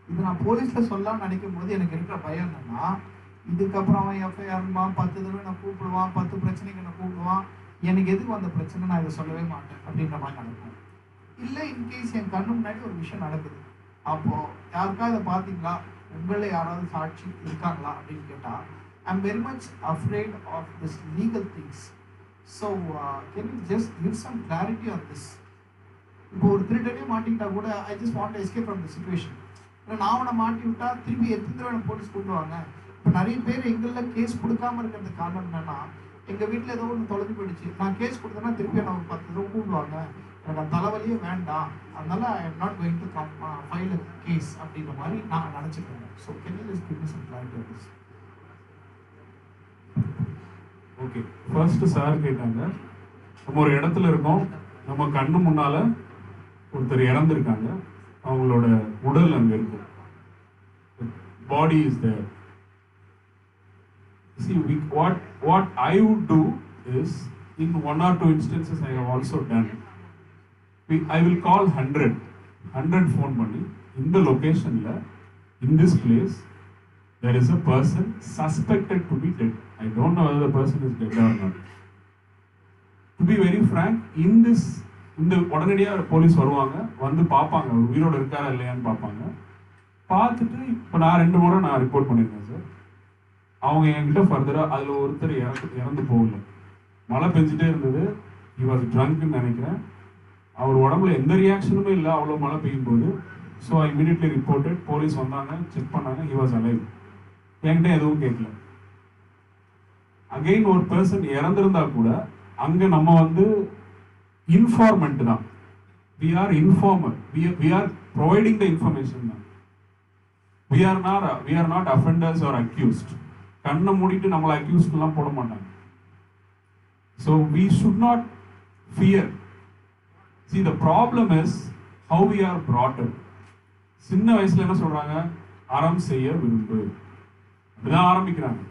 இது நான் போலீஸில் சொல்லலாம்னு நினைக்கும் போது எனக்கு இருக்கிற பயம் என்னன்னா, இதுக்கப்புறம் அவன் எஃப்ஐஆர்மா 10 தடவை நான் கூப்பிடுவான், 10 பிரச்சனைக்கு நான் கூப்பிடுவான், எனக்கு எதுக்கு வந்த பிரச்சனை, நான் இதை சொல்லவே மாட்டேன் அப்படின்ற மாதிரி நடக்கும். இல்லை இன்கேஸ் என் கண்ணு முன்னாடி ஒரு விஷயம் நடக்குது, அப்போது யாருக்கா இதை பார்த்தீங்களா, உங்களை யாராவது சாட்சி இருக்காங்களா அப்படின்னு கேட்டால், I am very much afraid of this legal things. So can you just give some clarity on this. இப்போ ஒரு திருடனே மாட்டிக்கிட்டா கூட I just want to escape from the situation. இல்லை நான் அவனை மாட்டி விட்டா திருப்பி எத்தனை தடவை போலீஸ் கூப்பிடுவாங்க. இப்போ நிறைய பேர் எங்களில் கேஸ் கொடுக்காம இருக்கிறதுக்கு காரணம் என்னன்னா, எங்கள் வீட்டில் ஏதோ ஒன்று தொலைஞ்சு போயிடுச்சு, நான் கேஸ் கொடுத்தேன்னா திருப்பி நான் ஒரு 10 தடவை கூப்பிடுவாங்க, எனக்கு அந்த தலைவலியே வேண்டாம், அதனால I am not going to file a case அப்படின்ற மாதிரி நான் நினச்சிக்கிறேன். So can you just give me some clarity on this? Okay, first sir கேட்டாங்க, நம்ம ஒரு இடத்துல இருக்கோம், நம்ம கண்ணு முன்னால ஒருத்தர் இறந்துருக்காங்க, அவங்களோட உடல் அங்கே இருக்கும், body is there. See, what I would do is, in 1 or 2 instances I have also done, I will call 100 phone பண்ணி, இந்த லொகேஷன்ல in this place there is a person suspected to be dead. I don't know whether the person is dead or not. To be very frank, இந்த உடனடியாக police வருவாங்க, வந்து பார்ப்பாங்க உயிரோடு இருக்காரா இல்லையான்னு பார்ப்பாங்க. பார்த்துட்டு இப்போ நான் 2 முறை நான் ரிப்போர்ட் பண்ணியிருக்கேன் சார். அவங்க என்கிட்ட ஃபர்தராக அதில் ஒருத்தர் இறந்து போகல. மழை பெஞ்சிட்டே இருந்தது, he was drunk-ன்னு நினைக்கிறேன். அவர் உடம்புல எந்த ரியாக்ஷனுமே இல்லை அவ்வளோ மழை பெய்யும் போது. So I immediately reported. Police வந்தாங்க, செக் பண்ணாங்க, he was alive. என்கிட்ட எதுவும் கேட்கல. அகெயின் ஒரு பர்சன் இறந்திருந்தா கூட அங்கே நம்ம வந்து இன்ஃபார்மெண்ட் தான். we are informer, we are providing the information தான். we are not offenders or accused. கண்ணை மூடிட்டு நம்மளை அக்யூஸ்ட் எல்லாம் போட மாட்டாங்க. so we should not fear. see, the problem is how we are brought up. சின்ன வயசுல என்ன சொல்றாங்க, அறம் செய்ய விரும்பு, அப்படிதான் ஆரம்பிக்கிறாங்க.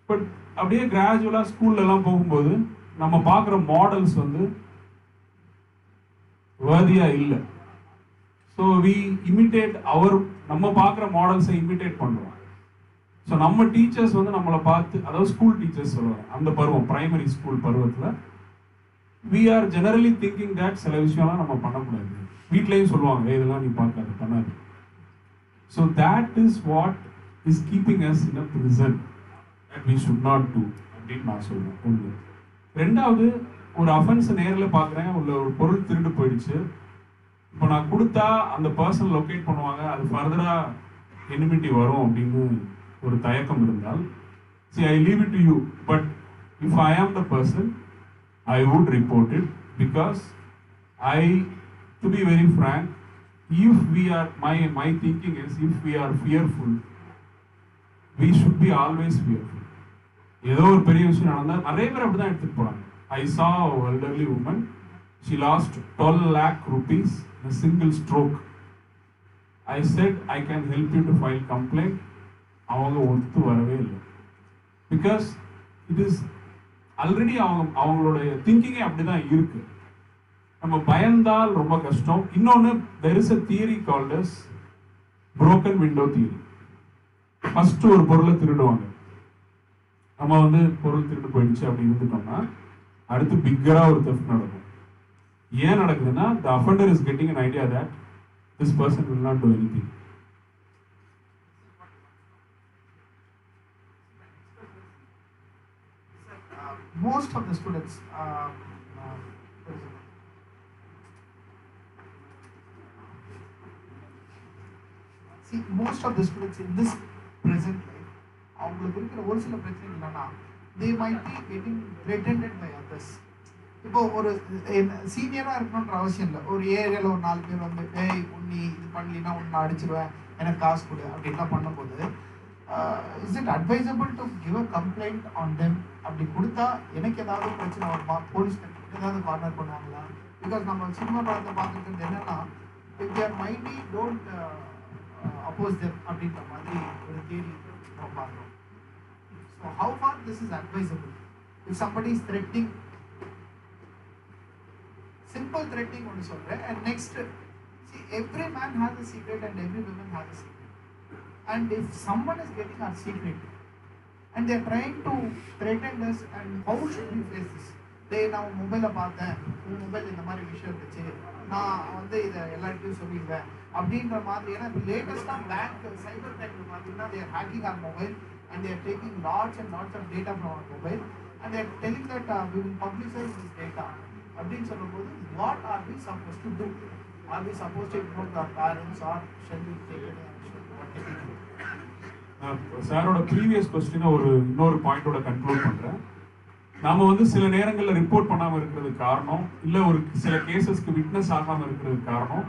பட் அப்படியே கிராஜுவலா ஸ்கூல்ல எல்லாம் போகும்போது நம்ம பார்க்குற மாடல்ஸ் வந்து வேர்தியா இல்லை. ஸோ வி இமிட்டேட் நம்ம பார்க்குற மாடல்ஸை இமிட்டேட் பண்ணுறோம். ஸோ நம்ம டீச்சர்ஸ் வந்து நம்மளை பார்த்து, அதாவது ஸ்கூல் டீச்சர்ஸ் சொல்லுவாங்க அந்த பருவம், பிரைமரி ஸ்கூல் பருவத்தில் we are generally thinking that சில விஷயம்லாம் நம்ம பண்ணக்கூடாது. வீட்லேயும் சொல்லுவாங்க, இதெல்லாம் நீ பார்க்காது, பண்ணாது. So that is what is keeping us in a prison that we should not do அப்படின்னு நான் சொல்லுவேன். ஒன்று. ரெண்டாவது, ஒரு அஃபென்ஸை நேரில் பார்க்குறேன், ஒரு பொருள் திருடு போயிடுச்சு. இப்போ நான் கொடுத்தா அந்த பர்சன் லொக்கேட் பண்ணுவாங்க, அது ஃபர்தராக எனிமிட்டி வரும் அப்படின்னு ஒரு தயக்கம் இருந்தால், see, I leave it to you, but if I am the person, I would report it, because to be very frank, if we are, my thinking is, if we are fearful, we should be always fearful. ஏதோ ஒரு பெரிய விஷயம் நடந்தால் நிறைய பேர் அப்படி தான் எடுத்துகிட்டு போகிறாங்க. I saw an elderly woman, she lost 12 lakh rupees in a single stroke. I said, I can help you to file complaint. அவங்க ஒத்து வரவே இல்லை. பிகாஸ் இட் இஸ் ஆல்ரெடி அவங்களுடைய திங்கிங்கே அப்படி தான் இருக்கு. நம்ம பயந்தால் ரொம்ப கஷ்டம். இன்னொன்று, there is a theory called as broken window theory. First ஒரு பொருளை திருடுவாங்க, நம்ம வந்து பொருள் திருட்டு போயிடுச்சு அப்படி இருந்துட்டோம்னா அடுத்து பிக்கரா ஒரு தெஃப்ட் நடக்கும். ஏன் நடக்குதுன்னா, the offender is getting an idea that this person will not do anything. Most of the students most of the students in this present life, அவங்களுக்கு இருக்கிற ஒரு சில பிரச்சனை என்னன்னா, they might be getting threatened by others. இப்போ ஒரு சீனியராக இருக்கணுன்ற அவசியம் இல்லை. ஒரு ஏரியாவில் ஒரு 4 பேர் வந்து, டேய் உன்னி இது பண்ணலின்னா உன்னை அடிச்சிருவேன், எனக்கு காசு கொடு அப்படின்லாம் பண்ணும்போது, is it advisable to give a complaint on them? அப்படி கொடுத்தா எனக்கு ஏதாவது பிரச்சனை வருமா? போலீஸ் ஏதாவது கார்னர் பண்ணுவாங்களா? பிகாஸ் நம்ம சினிமா படத்தை பார்த்துட்டு என்னன்னா, if their mindly don't oppose them அப்படின்ற மாதிரி ஒரு தேரி நம்ம பார்க்குறோம். So how far this is advisable? If somebody is threatening, simple threatening only சொல்றேன். And next, see, every man has a secret and every woman has a secret. And if someone is getting our secret and they are trying to threaten us, and how should we face this? நான் மொபைலை பார்த்தேன், உன் mobile இந்த மாதிரி விஷயம் இருந்துச்சு, நான் வந்து இதை எல்லாத்தையும் சொல்லிடுவேன் அப்படின்ற மாதிரி. ஏன்னா லேட்டஸ்டாக பேங்க் சைபர் கிரைமில் பார்த்தீங்கன்னா, they are hacking our mobile and they are taking lots and lots of data from our mobile and they are telling that we will publicize this data. அப்படின்னு சொல்லும்போது, what are we supposed to do? Are we supposed to ignore our parents or shall we take any action? What can we do? சாரோட previous கொஸ்டினை இன்னொரு பாயிண்டோட conclude பண்ணுறேன். நாம் வந்து சில நேரங்களில் ரிப்போர்ட் பண்ணாமல் இருக்கிறதுக்கு காரணம், இல்லை ஒரு சில கேசஸ்க்கு விட்னஸ் ஆகாமல் இருக்கிறதுக்கு காரணம்,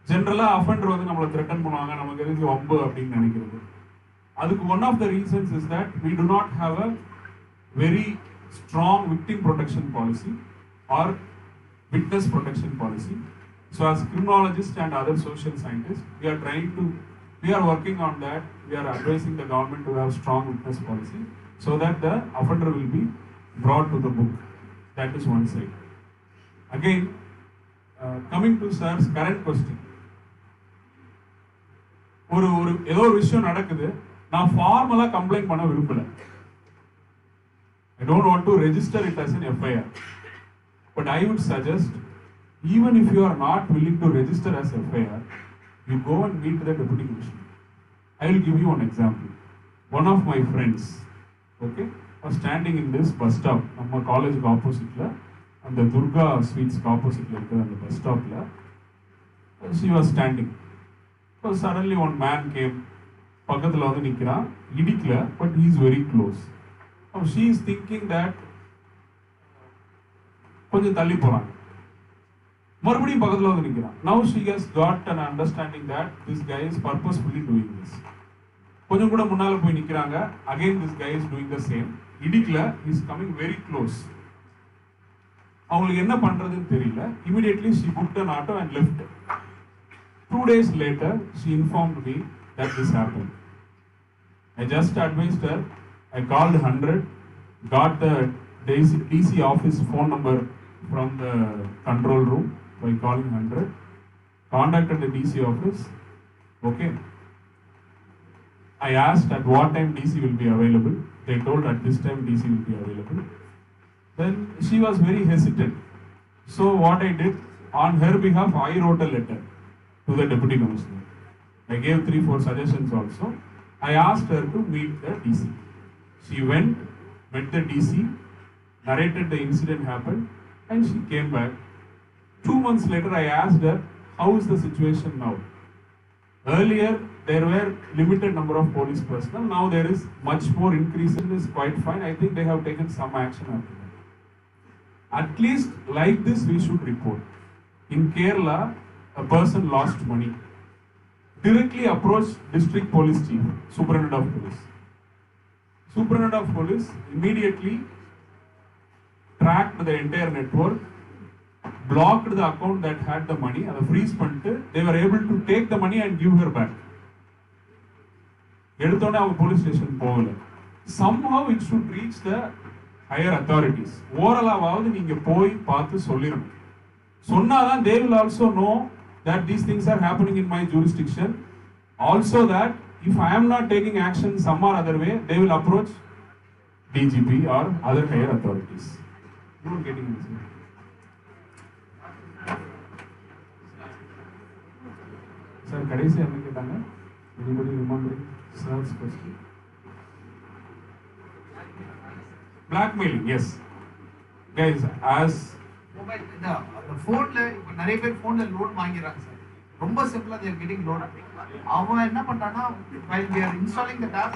ஜென்ரலாக அஃபெண்டர் வந்து நம்மளை த்ரெட்டன் பண்ணுவாங்க, நமக்கு எதுக்கு வம்பு அப்படின்னு நினைக்கிறது. அதுக்கு one of the reasons is that we do not have a very strong victim protection policy or witness protection policy. So as criminologists and other social scientists, we are working on that. We are advising the government to have strong witness policy so that the offender will be brought to the book. That is one side. Again, coming to sir's current question, ஒரு ஒரு ஏதோ ஒரு விஷயம் நடக்குது, நான் ஃபார்மலா complaint பண்ண விரும்பல. I don't want to register it as an FIR. But I would suggest, even if you are not willing to register as FIR, you go and meet the deputy commissioner. I will give you one example. One of my friends, okay, was standing in this bus stop, நம்ம காலேஜுக்கு ஆப்போசிட்ல, அந்த துர்கா ஸ்வீட்ஸ்க்கு ஆப்போசிட்ல இருக்கிற அந்த bus ஸ்டாப்ல, she was standing. So suddenly one man came, பக்கத்துல வந்து நிக்கிறான், இடிக்கல, but he is very close. Now she is thinking that கொஞ்சம் தள்ளி போறாங்க, மறுபடியும் பக்கத்துல வந்து நிக்கிறான். Now she has got an understanding that this guy is purposefully doing this. கொஞ்சம் கூட முன்னால போய் நிக்கிறாங்க, again this guy is doing the same. இடிக்கல, he is coming very close. அவங்களுக்கு என்ன பண்றதுன்னு தெரியல. Immediately she booked an auto and left. 2 days later she informed me that this happened. I just advised her. I called 100, got the DC office phone number from the control room by calling 100, contacted the DC office. Okay. I asked at what time DC will be available. They told at this time DC will be available. Then she was very hesitant. So what I did, on her behalf, I wrote a letter to the deputy commissioner. I gave 3-4 suggestions also. I asked her to meet the DC. She went, met the DC, narrated the incident happened, and she came back. 2 months later, I asked her, how is the situation now? Earlier, there were limited number of police personnel. Now there is much more increase. It is quite fine. I think they have taken some action after that. At least like this, we should report. In Kerala, a person lost money. Directly approach district police chief, superintendent of police. Superintendent of police immediately tracked the entire network, blocked the account that had the money, and freeze பண்ணிட்டு they were able to take the money and give her back. எடுத்தோடனே அவங்க police station போகல. Somehow it should reach the higher authorities. ஓரளவாவது நீங்க போய் பார்த்து சொல்லிருங்க. சொன்னாதான் they will also know that these things are happening in my jurisdiction. Also that if I am not taking action some or other way, they will approach DGP or other higher authorities. You are getting this. Sir, கடைசி என்ன கேட்டாங்க? Anybody remembering sir's question? Blackmailing, yes. Guys, as mobile இந்த ஃபோன்ல இப்போ நிறைய பேர் ஃபோன்ல loan வாங்கிடுறாங்க sir. ரொம்ப சிம்பிளா they are getting loan. அவன் என்ன பண்றான்னா while we are installing the app